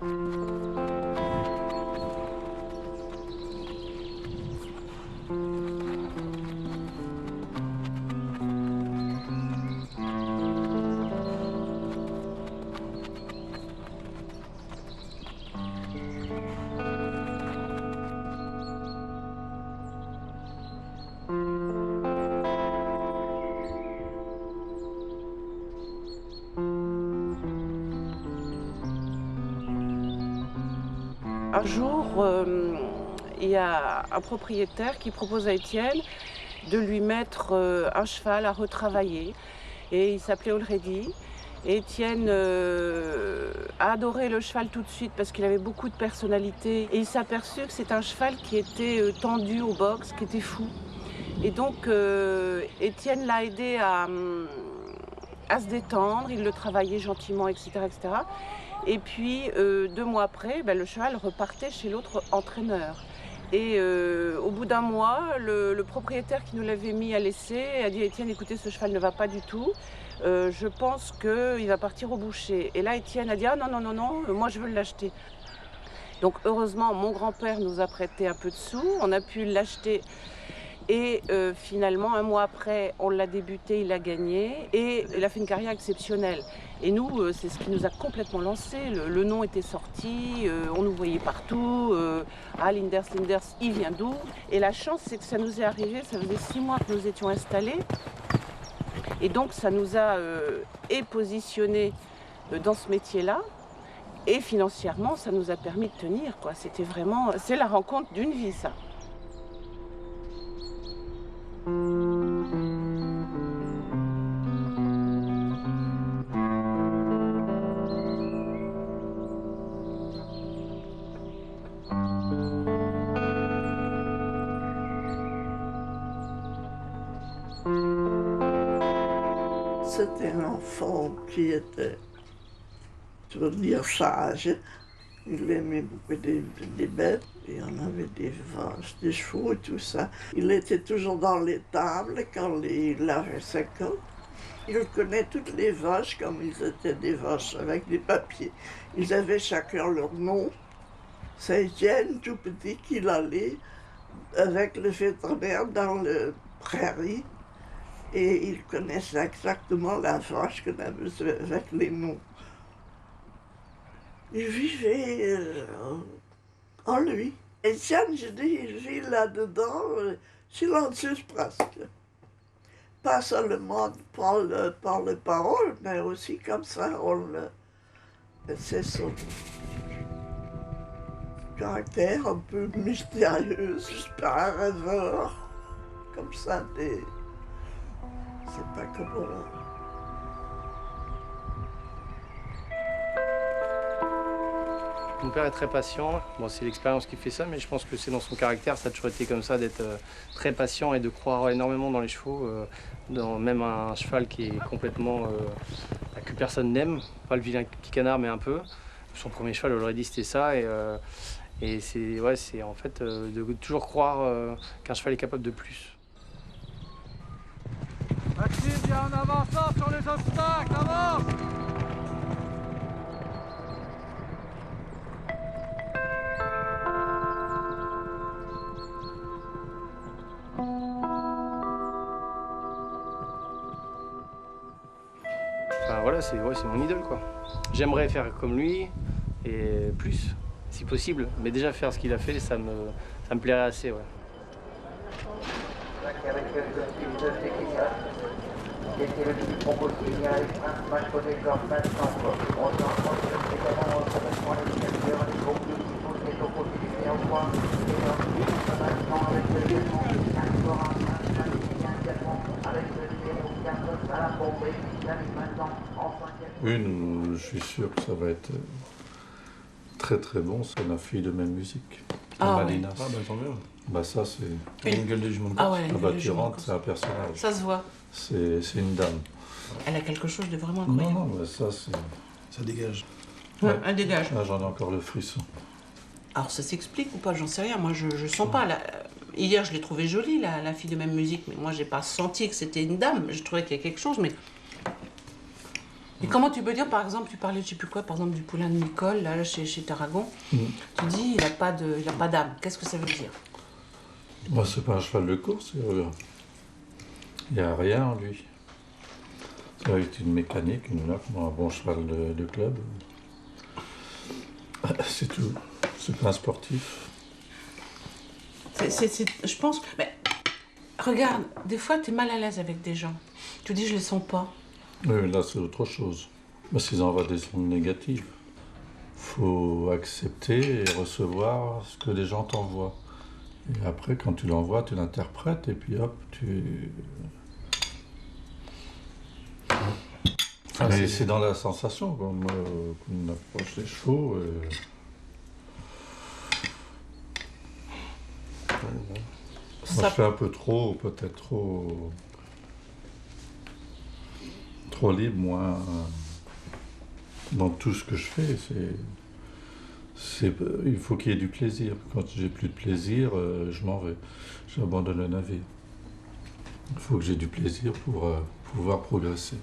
Un jour, il y a un propriétaire qui propose à Étienne de lui mettre un cheval à retravailler. Et il s'appelait Already. Et Étienne a adoré le cheval tout de suite parce qu'il avait beaucoup de personnalité. Et il s'est aperçu que c'est un cheval qui était tendu au box, qui était fou. Et donc Étienne l'a aidé à se détendre, il le travaillait gentiment, etc. etc. Et puis 2 mois après, le cheval repartait chez l'autre entraîneur. Et au bout d'un mois, le propriétaire qui nous l'avait mis à l'essai a dit « Étienne, écoutez, ce cheval ne va pas du tout. Je pense qu'il va partir au boucher. » Et là, Étienne a dit « Ah non, non, non, non, moi je veux l'acheter. » Donc heureusement, mon grand-père nous a prêté un peu de sous, on a pu l'acheter. Et finalement, 1 mois après, on l'a débuté, il a gagné. Et il a fait une carrière exceptionnelle. Et nous, c'est ce qui nous a complètement lancé. Le nom était sorti, on nous voyait partout. Ah, Linders, il vient d'où? Et la chance, c'est que ça nous est arrivé, ça faisait 6 mois que nous étions installés. Et donc, ça nous a positionnés dans ce métier-là. Et financièrement, ça nous a permis de tenir, quoi. C'était vraiment... C'est la rencontre d'une vie, ça. C'était un enfant qui était, je veux dire, sage. Il aimait beaucoup des bêtes, et on avait des vaches, des chevaux et tout ça. Il était toujours dans l'étable quand il lavait ses côtes. Il connaît toutes les vaches comme ils étaient des vaches avec des papiers. Ils avaient chacun leur nom. C'est Étienne, tout petit, qu'il allait avec le vétérinaire dans le prairie. Et il connaissait exactement la vache qu'on avait avec les noms. Il vivait en lui. Étienne, je dis, il vit là-dedans, silencieux presque. Pas seulement par le parole, mais aussi comme ça, c'est son caractère un peu mystérieux, un rêveur, comme ça, c'est pas comment. Mon père est très patient. Bon, c'est l'expérience qui fait ça, mais je pense que c'est dans son caractère. Ça a toujours été comme ça, d'être très patient et de croire énormément dans les chevaux. Dans même un cheval qui est complètement... que personne n'aime. Pas le vilain petit canard, mais un peu. Son premier cheval, Already, c'était ça. Et c'est en fait de toujours croire qu'un cheval est capable de plus. Maxime, viens en avançant sur les obstacles, avance! Enfin voilà, c'est mon idole, quoi. J'aimerais faire comme lui et plus, si possible. Mais déjà faire ce qu'il a fait, ça me plairait assez, ouais. Une, je suis sûr que ça va être très très bon, c'est la fille de même musique. Ah, Malinas. Ah bah tant mieux. Bah ça c'est... Une gueule de jument. Ah ouais, Ah bah tu rentres, c'est un personnage. ça se voit. C'est une dame. Elle a quelque chose de vraiment Non, incroyable. non, mais ça c'est... Ça dégage. Ouais, elle dégage. Là j'en ai encore le frisson. Alors ça s'explique ou pas, j'en sais rien. Moi je sens pas. Hier je l'ai trouvée jolie, la fille de même musique, mais moi j'ai pas senti que c'était une dame. Je trouvais qu'il y a quelque chose, mais Et comment tu peux dire, par exemple, tu parlais, je sais plus quoi, par exemple, du poulain de Nicole, là, chez Tarragon, tu dis, il a pas d'âme. Qu'est-ce que ça veut dire? Moi, c'est pas un cheval de course. Il n'y a rien en lui. Ça va être une mécanique, une là, comme un bon cheval de club. C'est tout. C'est pas un sportif. Je pense... Mais, regarde, des fois, tu es mal à l'aise avec des gens. Tu dis, je les sens pas. Oui, là, c'est autre chose. Parce qu'ils envoient des ondes négatives. Faut accepter et recevoir ce que les gens t'envoient. Et après, quand tu l'envoies, tu l'interprètes et puis hop, tu... Mais c'est dans la sensation qu'on approche les chevaux. Moi, je fais un peu trop, peut-être trop libre, moi, dans tout ce que je fais. Il faut qu'il y ait du plaisir. Quand j'ai plus de plaisir, je m'en vais. J'abandonne le navire. Il faut que j'ai du plaisir pour pouvoir progresser.